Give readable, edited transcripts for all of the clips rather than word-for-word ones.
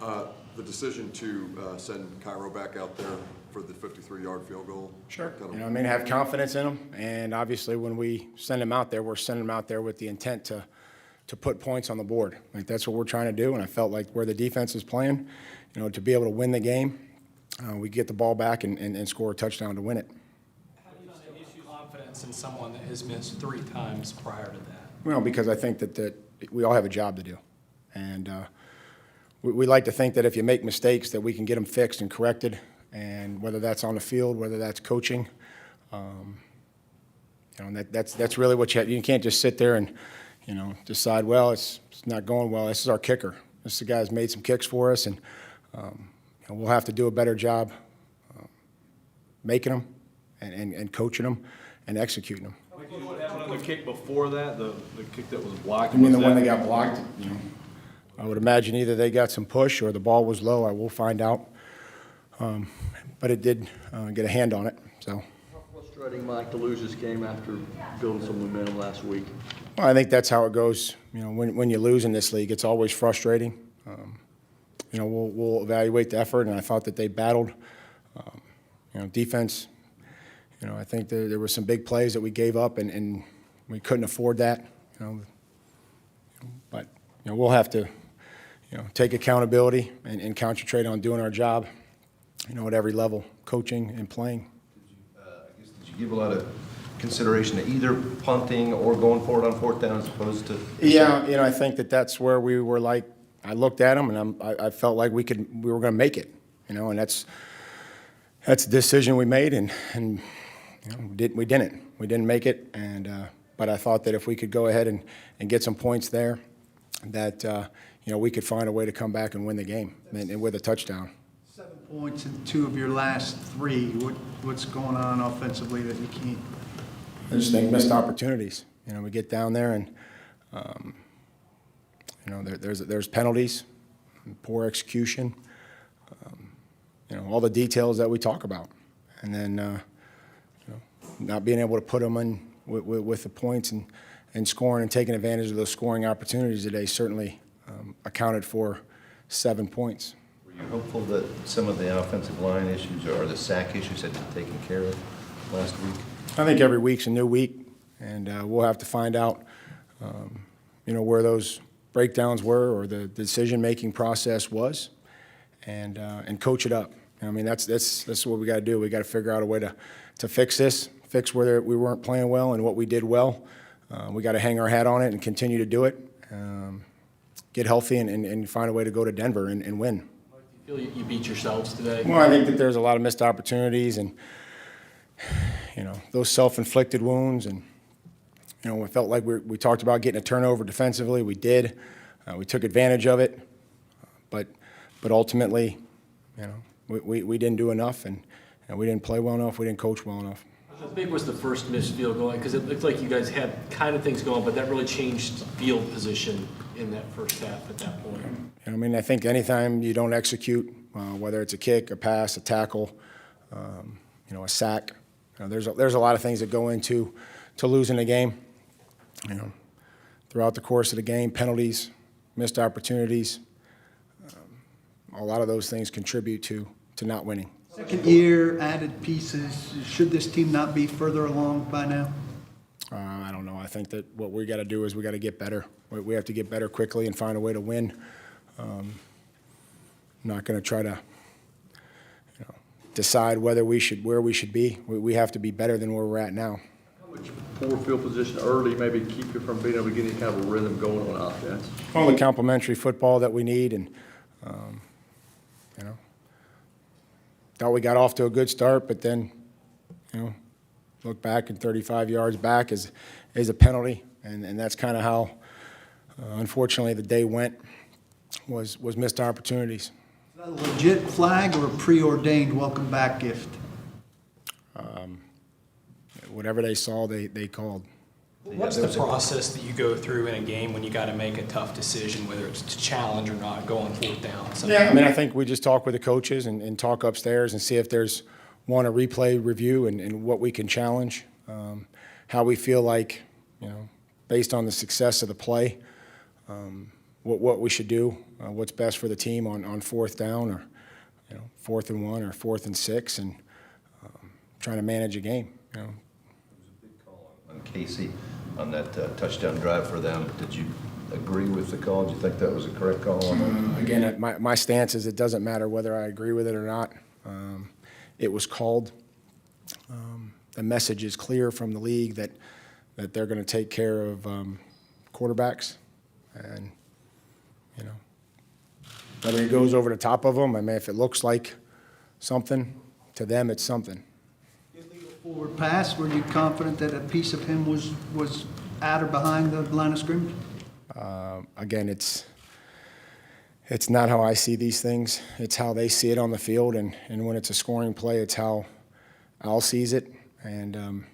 The decision to send Cairo back out there for the 53-yard field goal. Sure. Have confidence in him, and obviously when we send him out there, we're sending him out there with the intent to put points on the board. Like that's what we're trying to do, and I felt like where the defense is playing, to be able to win the game, we get the ball back and score a touchdown to win it. How do you issue confidence in someone that has missed 3 times prior to that? Well, because I think that we all have a job to do, and we like to think that if you make mistakes that we can get them fixed and corrected, and whether that's on the field, whether that's coaching, that's really what you can't just sit there and decide, well, it's not going well. This is our kicker. This is the guy who's made some kicks for us, and we'll have to do a better job making them and coaching them and executing them. What happened on the kick before that, the kick that was blocked? I mean, the one that got blocked, I would imagine either they got some push or the ball was low. I will find out. But it did get a hand on it. So. How frustrating, Mike, to lose this game after building some momentum last week? Well, I think that's how it goes. When you lose in this league, it's always frustrating. We'll evaluate the effort, and I thought that they battled. Defense. I think there were some big plays that we gave up, and we couldn't afford that. But we'll have to take accountability and concentrate on doing our job. At every level, coaching and playing. Did you give a lot of consideration to either punting or going forward on 4th down as opposed to? Yeah, I think that's where we were like. I looked at them and I felt like we were going to make it. And that's the decision we made, and we didn't make it. And but I thought that if we could go ahead and get some points there, that we could find a way to come back and win the game and with a touchdown. 7 points in 2 of your last 3. What's going on offensively that you can't? I just think missed opportunities. We get down there and there's penalties, poor execution, all the details that we talk about, and then not being able to put them in with the points and scoring and taking advantage of those scoring opportunities today certainly accounted for 7 points. Were you hopeful that some of the offensive line issues or the sack issues had been taken care of last week? I think every week's a new week, and we'll have to find out, where those breakdowns were or the decision-making process was, and coach it up. That's what we got to do. We got to figure out a way to fix this, fix where we weren't playing well and what we did well. We got to hang our hat on it and continue to do it. Get healthy and find a way to go to Denver and win. Do you feel you beat yourselves today? Well, I think that there's a lot of missed opportunities and, those self-inflicted wounds. And, we felt like we talked about getting a turnover defensively. We did. We took advantage of it. But ultimately, we didn't do enough, and we didn't play well enough. We didn't coach well enough. How big was the first missed field goal? Because it looked like you guys had kind of things going, but that really changed field position in that first half at that point. I think anytime you don't execute, whether it's a kick, a pass, a tackle, a sack, there's a lot of things that go into losing a game. Throughout the course of the game, penalties, missed opportunities, a lot of those things contribute to not winning. Second year, added pieces. Should this team not be further along by now? I don't know. I think that what we got to do is we got to get better. We have to get better quickly and find a way to win. I'm not going to try to decide where we should be. We have to be better than where we're at now. How much poor field position early maybe keep you from being able to get any kind of a rhythm going on offense? Well, the complementary football that we need, and thought we got off to a good start, but then look back and 35 yards back is a penalty, and that's kind of how unfortunately the day went, was missed opportunities. Is that a legit flag or a preordained welcome back gift? Whatever they saw, they called. What's the process that you go through in a game when you got to make a tough decision, whether it's to challenge or not, going 4th down? Yeah, I think we just talk with the coaches and talk upstairs and see if there's a replay review and what we can challenge, how we feel like, based on the success of the play, what we should do, what's best for the team on fourth down, or 4th and 1 or 4th and 6, and trying to manage a game. On Casey, on that touchdown drive for them, did you agree with the call? Do you think that was a correct call on that? Again, my stance is it doesn't matter whether I agree with it or not. It was called. The message is clear from the league that they're going to take care of quarterbacks, and whether he goes over the top of them, I mean, if it looks like something, to them it's something. Forward pass, were you confident that a piece of him was at or behind the line of scrimmage? Again, it's not how I see these things. It's how they see it on the field, and when it's a scoring play, it's how Al sees it. And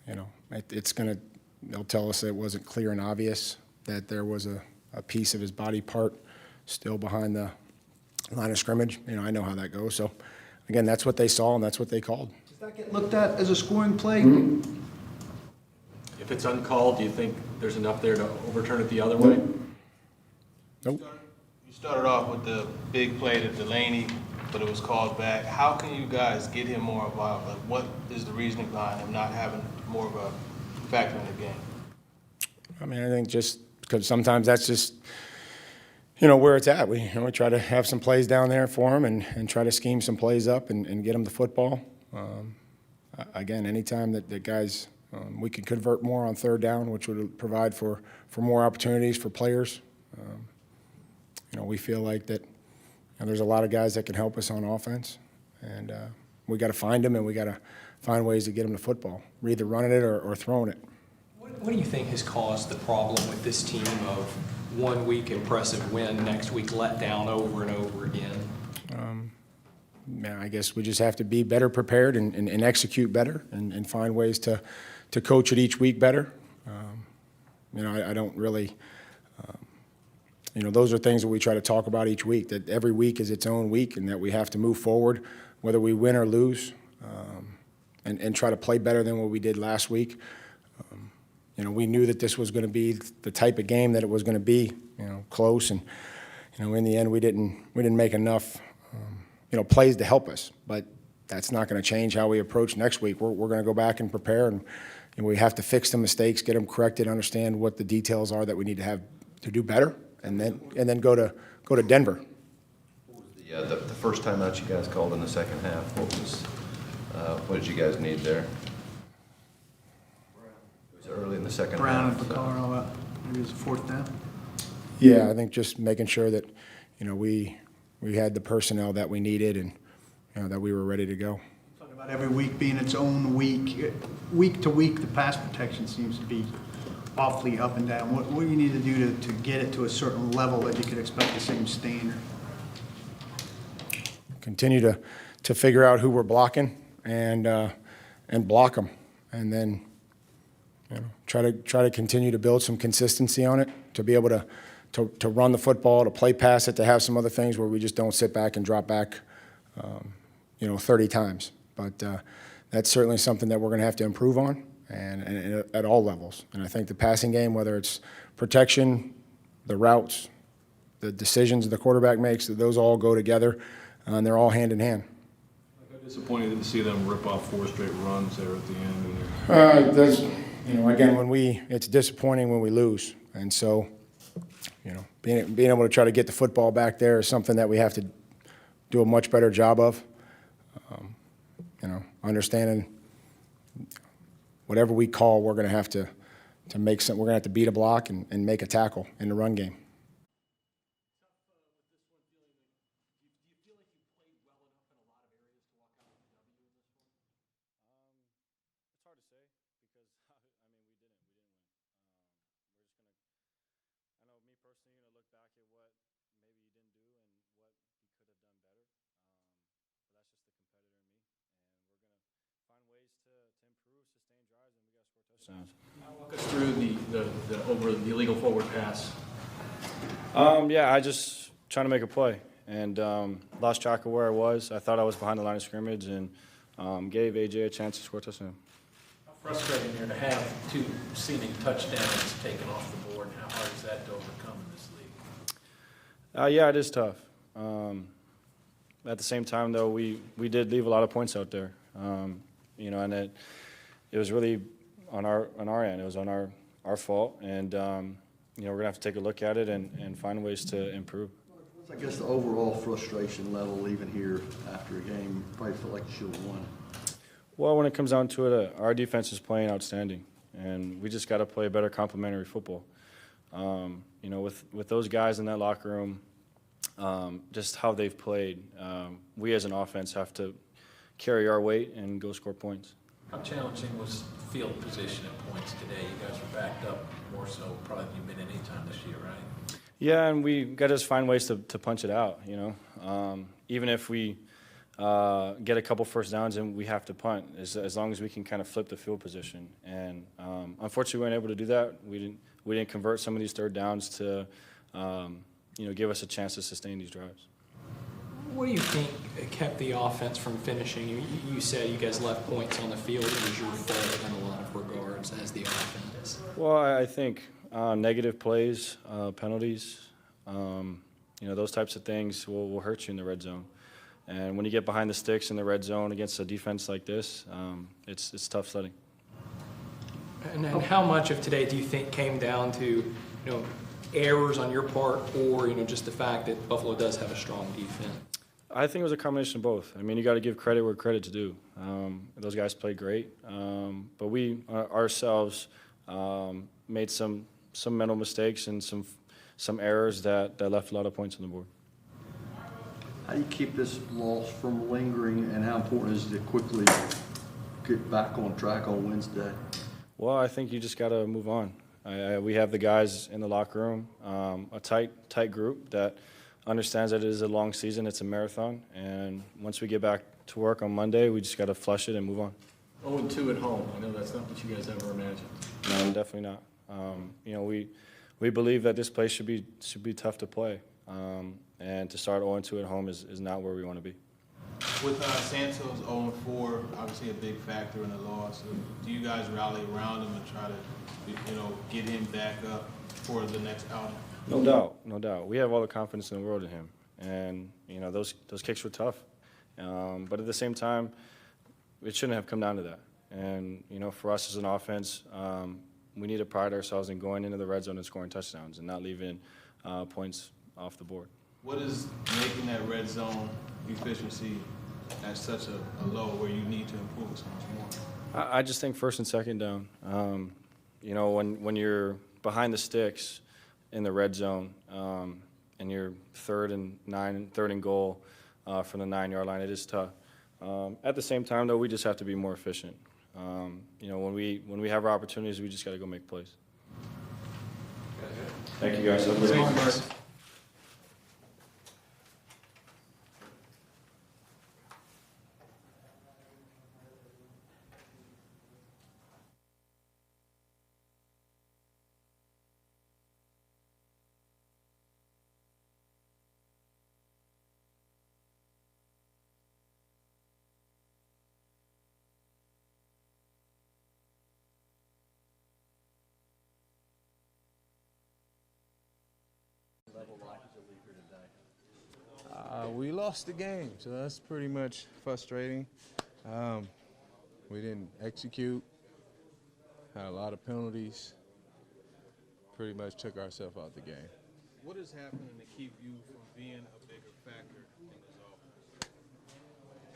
they'll tell us that it wasn't clear and obvious that there was a piece of his body part still behind the line of scrimmage. I know how that goes. So, again, that's what they saw, and that's what they called. Does that get looked at as a scoring play? If it's uncalled, do you think there's enough there to overturn it the other way? Nope. You started off with the big play to Delaney, but it was called back. How can you guys get him more involved? Like, what is the reasoning behind him not having more of a factor in the game? I mean, I think just because sometimes that's just, where it's at. We try to have some plays down there for him and try to scheme some plays up and get him the football. Again, anytime that the guys, we can convert more on third down, which would provide for more opportunities for players. We feel like that there's a lot of guys that can help us on offense, and we got to find them, and we got to find ways to get them the football. We're either running it or throwing it. What do you think has caused the problem with this team of 1 week impressive win, next week let down over and over again? I guess we just have to be better prepared and execute better and find ways to coach it each week better. I don't really, those are things that we try to talk about each week, that every week is its own week and that we have to move forward, whether we win or lose, and try to play better than what we did last week. We knew that this was going to be the type of game that it was going to be, close, and in the end we didn't make enough, plays to help us. But that's not going to change how we approach next week. We're going to go back and prepare, and we have to fix the mistakes, get them corrected, understand what the details are that we need to have to do better, and then go to Denver. What was the first time out you guys called in the second half? What did you guys need there? It was early in the second Brown half. and Picard and all that. Maybe it was a fourth down. Yeah, I think just making sure that we had the personnel that we needed and that we were ready to go. Talk about every week being its own week. Week to week, the pass protection seems to be awfully up and down. What do you need to do to get it to a certain level that you could expect the same standard? Continue to figure out who we're blocking and block them, and then try to continue to build some consistency on it, to be able to run the football, to play past it, to have some other things where we just don't sit back and drop back 30 times. But that's certainly something that we're going to have to improve on, and at all levels. And I think the passing game, whether it's protection, the routes, the decisions the quarterback makes, those all go together, and they're all hand in hand. How disappointed to see them rip off 4 straight runs there at the end? Again, it's disappointing when we lose, and so being able to try to get the football back there is something that we have to do a much better job of. Understanding whatever we call, we're going to have to make some. We're going to have to beat a block and make a tackle in the run game. Walk us through the illegal forward pass. I just trying to make a play and lost track of where I was. I thought I was behind the line of scrimmage and gave AJ a chance to score a touchdown. How frustrating here to have 2 seeming touchdowns taken off the board. How hard is that to overcome? Yeah, it is tough. At the same time, though, we did leave a lot of points out there. You know, and it was really on our end. It was on our fault, and you know, we're gonna have to take a look at it and find ways to improve. I guess the overall frustration level leaving here after a game, probably feel like you should have won. Well, when it comes down to it, our defense is playing outstanding, and we just got to play better complementary football. You know, with those guys in that locker room, just how they've played, we as an offense have to carry our weight and go score points. How challenging was field position at points today? You guys were backed up more so probably than you've been any time this year, right? Yeah, and we got to just find ways to punch it out, you know. Even if we get a couple first downs and we have to punt, as long as we can kind of flip the field position. And unfortunately, we weren't able to do that. We didn't convert some of these third downs to, you know, give us a chance to sustain these drives. What do you think kept the offense from finishing? You said you guys left points on the field. It was your fault in a lot of regards as the offense. Well, I think negative plays, penalties, you know, those types of things will hurt you in the red zone. And when you get behind the sticks in the red zone against a defense like this, it's tough sledding. And how much of today do you think came down to, you know, errors on your part, or, you know, just the fact that Buffalo does have a strong defense? I think it was a combination of both. I mean, you got to give credit where credit's due. Those guys played great, but we ourselves made some mental mistakes and some errors that left a lot of points on the board. How do you keep this loss from lingering, and how important is it to quickly get back on track on Wednesday? Well, I think you just got to move on. We have the guys in the locker room, a tight group that understands that it is a long season, it's a marathon, and once we get back to work on Monday, we just got to flush it and move on. 0-2 at home. I know that's not what you guys ever imagined. No, definitely not. You know, we believe that this place should be tough to play, and to start 0-2 at home is not where we want to be. With Santos 0-4, obviously a big factor in the loss. Do you guys rally around him and try to, you know, get him back up for the next outing? No doubt. We have all the confidence in the world in him, and you know those kicks were tough, but at the same time, it shouldn't have come down to that. And you know, for us as an offense, we need to pride ourselves in going into the red zone and scoring touchdowns and not leaving points off the board. What is making that red zone efficiency at such a low where you need to improve so much more? I just think first and second down. You know, when you're behind the sticks in the red zone, and you're third and goal from the 9-yard line, it is tough. At the same time, though, we just have to be more efficient. You know, when we have our opportunities, we just got to go make plays. Thank you, guys. Thank you, Mark. We lost the game, so that's pretty much frustrating. We didn't execute, had a lot of penalties, pretty much took ourselves out the game. What is happening to keep you from being a bigger factor in this offense?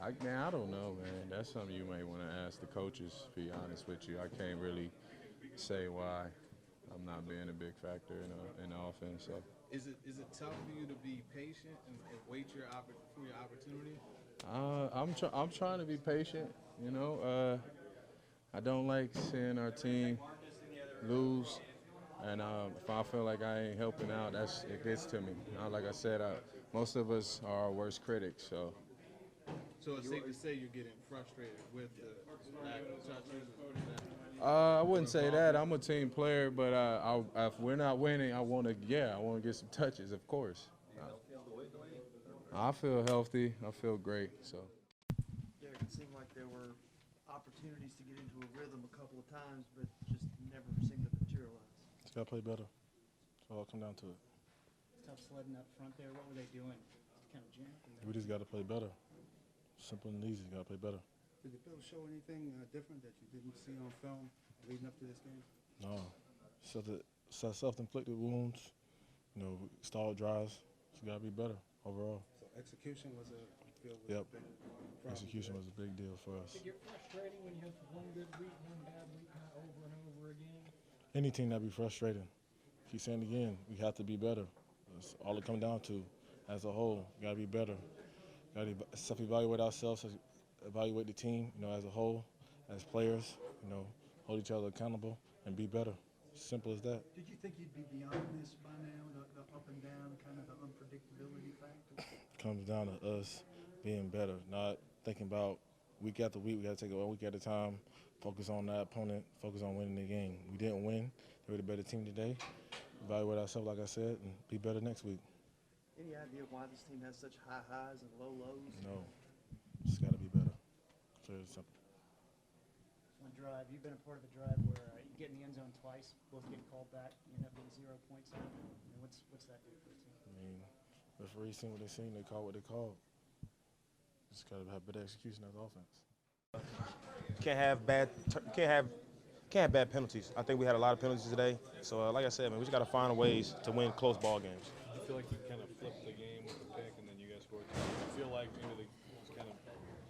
I don't know, man. That's something you may want to ask the coaches, to be honest with you. I can't really say why I'm not being a big factor in the offense. So. Is it tough for you to be patient and wait for your opportunity? I'm trying to be patient. You know, I don't like seeing our team lose, and if I feel like I ain't helping out, it gets to me. Like I said, most of us are our worst critics. So it's safe to say you're getting frustrated with the lack of touches. I wouldn't say that. I'm a team player, but if we're not winning, I want to get some touches, of course. I feel healthy. I feel great. So. Yeah, it seemed like there were opportunities to get into a rhythm a couple of times, but just never seemed to materialize. Just got to play better. That's all it come down to it. tough sledding up front there. What were they doing? Kind of jam? We just got to play better. Simple and easy. Got to play better. Did the Bills show anything different that you didn't see on film leading up to this game? No. Self-inflicted wounds, you know, stalled drives. It's got to be better overall. So execution was a big Yep. problem. Execution was a big deal for us. Did it get frustrating when you have one good week, one bad week, kind of over and over again? Any team that be frustrating. Keep saying it again, we have to be better. That's all it comes down to. As a whole, got to be better. Got to self-evaluate ourselves, evaluate the team, you know, as a whole, as players, you know, hold each other accountable and be better. Simple as that. Did you think you'd be beyond this by now, the up and down, kind of the unpredictability factor? Comes down to us being better, not thinking about week after week. We got to take it 1 week at a time, focus on that opponent, focus on winning the game. We didn't win. They were the better team today. Evaluate ourselves, like I said, and be better next week. Any idea why this team has such high highs and low lows? No, it's got to be better. Clear and simple. One drive, you've been a part of the drive where you get in the end zone twice, both get called back, you end up being 0 points. What's that do for a team? I mean, referees seen what they seen, they called what they called. Just got to have better execution as offense. Can't have bad penalties. I think we had a lot of penalties today. So, like I said, man, we just got to find ways to win close ball games. I feel like you kind of flipped the game with the pick, and then you guys scored. I feel like maybe it's kind of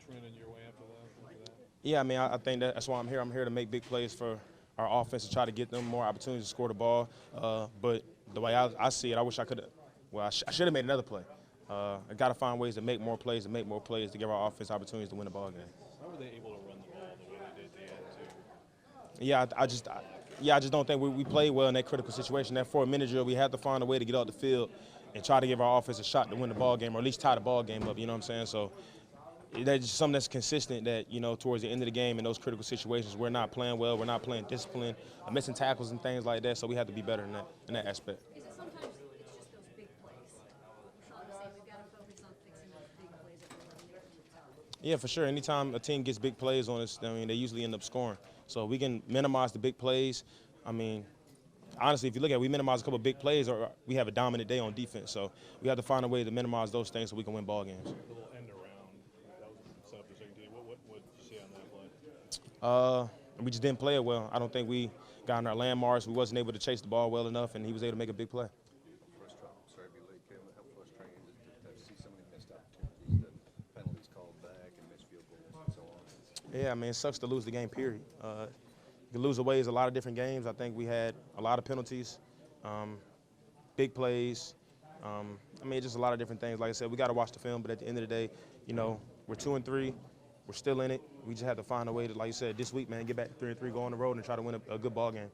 trending your way after that. Yeah, I mean, I think that's why I'm here. I'm here to make big plays for our offense to try to get them more opportunities to score the ball. But the way I see it, I wish I could have. Well, I should have made another play. I got to find ways to make more plays to give our offense opportunities to win the ball game. How were they able to run the ball the way they did? They had to. Yeah, I just don't think we played well in that critical situation. That 4-minute drill, we had to find a way to get off the field and try to give our offense a shot to win the ball game, or at least tie the ball game up. You know what I'm saying? So that's just something that's consistent. That, you know, towards the end of the game in those critical situations, we're not playing well, we're not playing discipline, missing tackles and things like that. So we have to be better in that aspect. Is it sometimes it's just those big plays? Sean was saying we've got to focus on fixing those big plays that we're running from the top. Yeah, for sure. Anytime a team gets big plays on us, I mean, they usually end up scoring. So we can minimize the big plays. I mean, honestly, if you look at it, we minimize a couple of big plays, or we have a dominant day on defense. So we have to find a way to minimize those things so we can win ball games. A little end around. That was set up the second team. What did you see on that play? We just didn't play it well. I don't think we got in our landmarks. We wasn't able to chase the ball well enough, and he was able to make a big play. Sorry to be late, Kevin. How frustrating to see so many missed opportunities, the penalties called back and missed field goals and so on? Yeah, I mean, it sucks to lose the game, period. You can lose away is a lot of different games. I think we had a lot of penalties, big plays. I mean, just a lot of different things. Like I said, we got to watch the film, but at the end of the day, you know, we're 2-3. We're still in it. We just have to find a way to, like you said, this week, man, get back to 3-3, go on the road and try to win a good ball game.